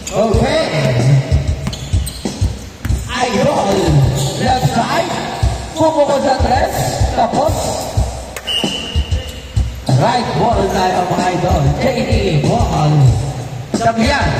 Okay. Idol. Left side. Pumukod sa tres. Tapos. Right wall tayo mga idol. JD wall. Sabihan.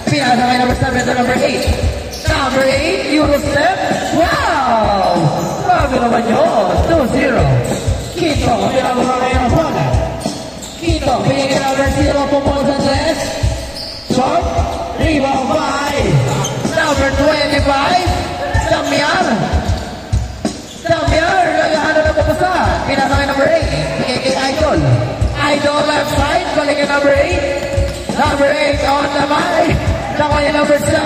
Pinasakay number 7 to number 8. Number 8, Eurostep. Wow! Grabe naman yun. 2-0. Quito, pinasakay ng bola. Quito, pinigyan number 0. Pumukod sa tres. Short. Rebound 5. Number 25. Damian. Damian, naghahanap na papasa. Pinasakay number 8. Pinigyan Idol. Idol left side. Balikan number 8. Number 8 on the mic. Nakuha niya number 7.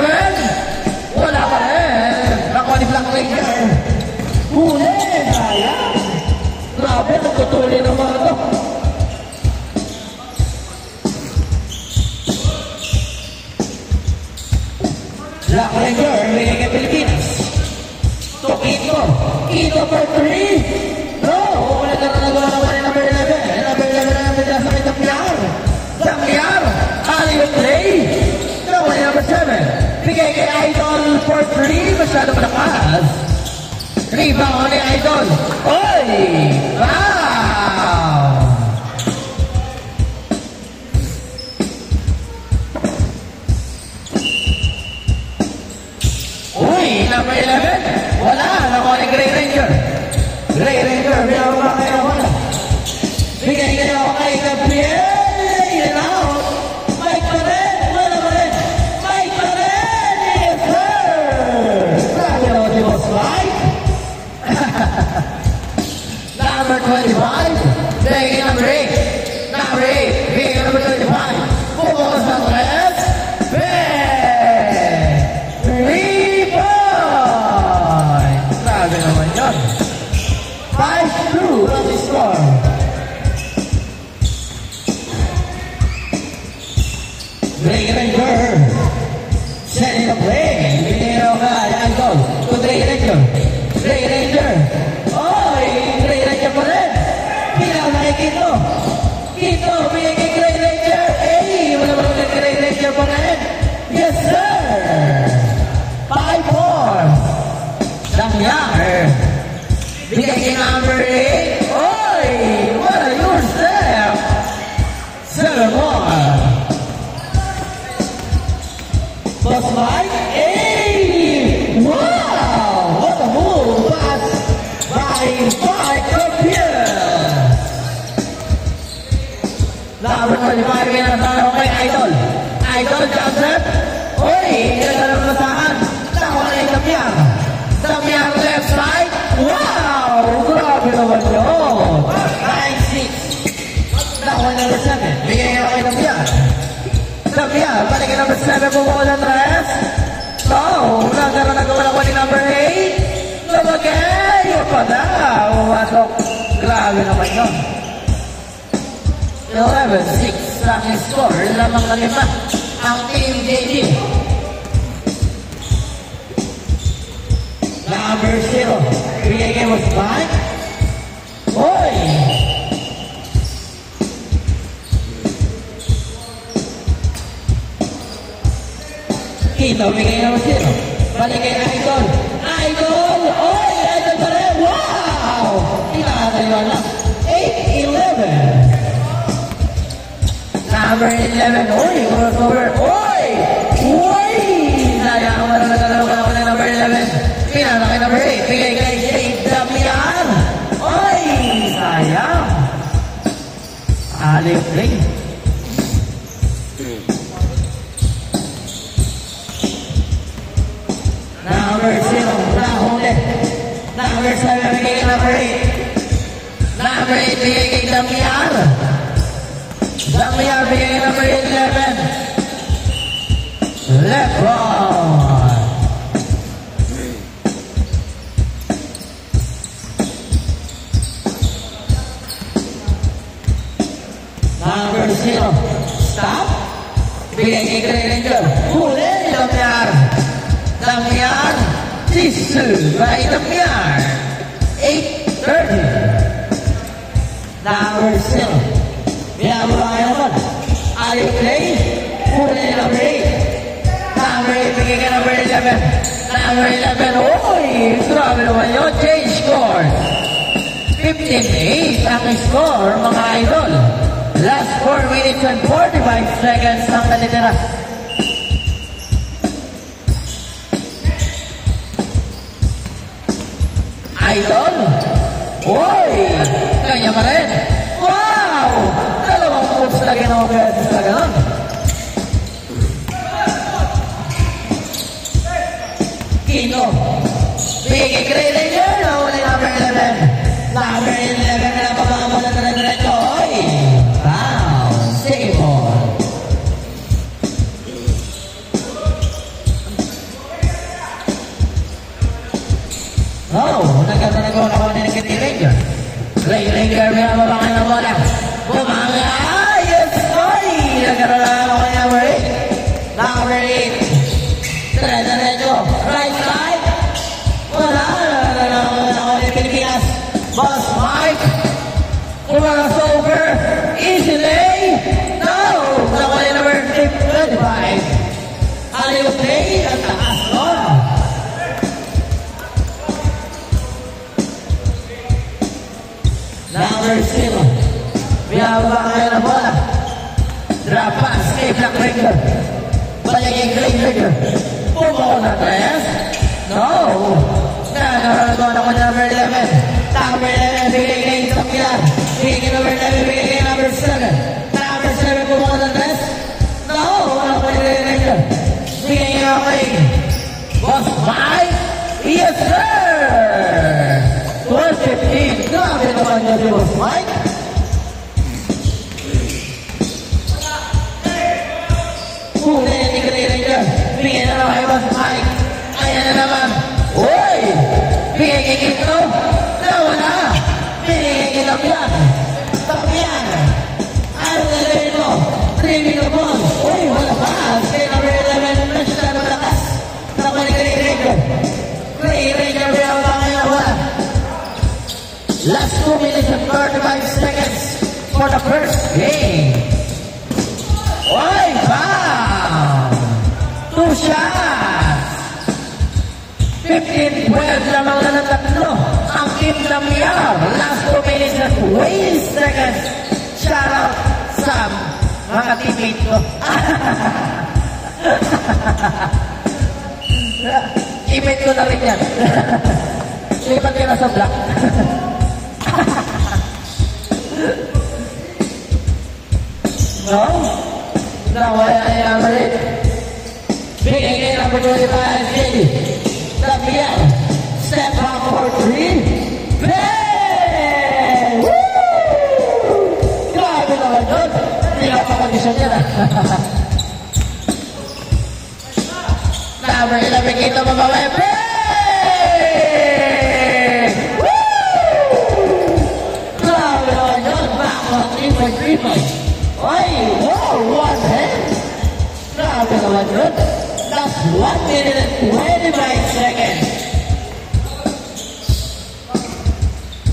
Wala pa rin. Nakuha ni Black Ranger. Huli. Sayang. Grabe, nagtutuloy ng mga ito. Black Ranger, binigay Pilipinas. To Quito. Quito for 3. No, wala na nagawa naman ni number 11. Number 11 na namin sa may Damian. Damian, Hollywood Play. Nakuha ni number 7. Bigay kay Idol for 3. Masyado malakas. Rebound ni Idol. Oy! Wow! Uy! Number 11. Wala. Nakuha ni Gray Ranger. Gray Ranger. Binababa kayo na wala. Bigay kayo kay Gabriel. Yan out. Mike pa rin. Wala pa rin. Mike pa rin. Yes, sir. Grabe naman si Boss Mike. Number 25. Bigay number 8. Number 8. Bigay number 25. Pupunta sa left. Bang! 3 points. Grabe naman yun. 5-2 ang score. Gray Ranger. Setting the play. Biniro ka. Idol. To Gray Ranger. Gray Ranger. Oy! Gray Ranger pa rin. Pinaka kay Quito. Quito. Bigay kay Gray Ranger. Hey! Wala ba kay Gray Ranger pa rin? Yes, sir! 5-4. Damian. Bigay kay number 8. Oy! What a your step! 7 more. Boss Mike. Hey! Wow! What a move! Pass by Mike Gabriel. Number 25 na tayo kay Idol. Idol Joseph. Oy! Ilan na nasahan. Nakuha kay Damian. Damian left side. Wow! Grabe naman yun. 9-6. Nakuha number 7. Bigay nga kay Damian. Damian, balik number 7 bumuko ng tres. So, nagkaroon nagkawala ko ni number 8. Lumagay! Yung pa na. Umatok. Grabe naman yun. 11-6 lang yung score. Lamang lang iba. Ang team JD. Number 0. Bigay kay Boss Mike. Hoy! Quito, bigay number 0. Balik kay Idol. Idol! Oy! Idol pa rin! Wow! Pinakataliwan lang. 8-11. Number 11. Oy! Crossover. Oy! Oy! Sayang mo na nagalaw ka naman ng number 11. Pinakatay number 8. Bigay kay Damian. Oy! Sayang. Alip ring. Number 0, nahuli. Number 7, bigay kay number 8. Number 8, bigay kay Damian. Damian, bigay kay number 11. Left ball. Number 0, stop. Bigay kay Gray Ranger. Huli, Damian. Damian, Tisu by Damian. 8-30. Number 0. Binababa naman. Alip Play. Huli number 8. ibigay ka number 11. Number 11, uy, grabe naman yun. Change score. 15-8 ang score, mga idol. Last 4 minutes and 45 seconds ang natitira. Idol, uy, kanya pa rin. Wow! Dalawang moves na ginawa sa ganon. Kino, big grade ranger, nahuli number 11. Number 11 na pababa na dire-diretso. Oy! Wow! Sige mo. Oh, nagkataon ako na ng Grade Ranger. Grade Ranger, may mabangay na bola. Bumanga! Yes, boy! Nagkaroon na ako ng number 8. Number 8. Dire-diretso. Right side. Wala. Nagkaroon ako ng Pilipinas. Boss Mike. Kumakas over. Easy lay. No! Nakuha yung number 25. Aliw lay. Ang taas nun. Number 0. Biyaba kayo na bola. Drop pass kay Black Ranger. Bayaging Green Ranger. Pumaw na 3. No! Nagkaroon ako ng number 11. Number 11, bigay kay Isang Pilar. Bigay number 11, bigay kay number 7. Number 7, pumaw na 3. No! Wala ko yung Green Ranger. Bigay nga kay Boss Mike. Yes, sir! 12-15. Grabe naman niya si Boss Mike. Huli ni Green Ranger. Bigay na naman kay Boss Mike. Ayan na naman. Uy! Bigay kay Kito. Nawala. Bigay kay Kito yan. Tapyan. Ano na rin mo? 3 minute ball. Uy, wala pa. Kay number 11. Medyo na malakas. Naman ni Green Ranger. Green Ranger. Bigay pa kayo. Wala. Last 2 minutes and 35 seconds for the first game. Oy, wow! 2 shots! 15-12 lamang na ng tatlo. Ang team ng Miar. Last 2 minutes and 20 seconds. Shout out sa mga teammate ko. Teammate ko na rin yan. Lipat ka na sa block. No? Nawala niya malit. Bigay kayo ng opportunity Jenny. Tapia. Step back for 3. Bang! Woo! Grabe naman yun. Hindi ka pa mag-isyon yan. Number 11 kita mabawi. Bang! Oy, wow, one hand. Grabe naman yun. That's 1 minute and 25 seconds.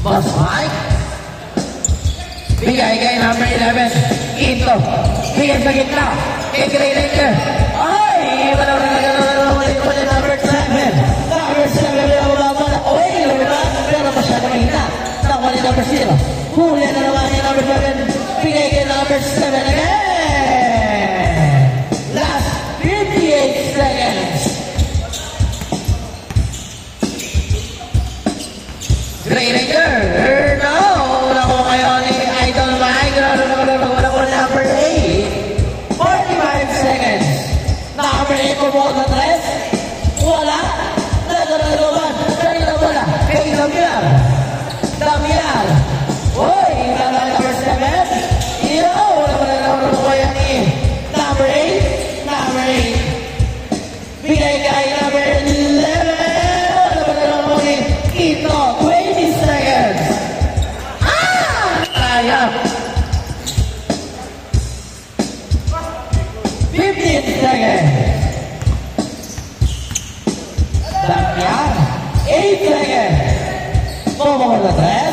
Boss Mike. Bigay kay number 11. Ito. Bigay sa gitna. Kay Green Ranger. Ay, wala number 7. Number 7. Oy, pero masyado mahina. Nakuha ni number 0. Huli na naman ni number 7. Bigay kay number 7 again. Last 58 seconds. Green Ranger. No. Nakuha kayo ni Idol Mike. Wala ko number 8. 45 seconds. Number 8 pumunta na 3. Wala. Nagalaluman. Kanina wala. Kay Damian. Damian. Uy, number 7. Yo, wala pa na naman ko yan eh. Number 8. Number 8. Bigay kay number 11. Wala pa na naman ko eh. Ito, 20 seconds. Sayang. 15 seconds. Damian. 8 seconds. Momo na 3.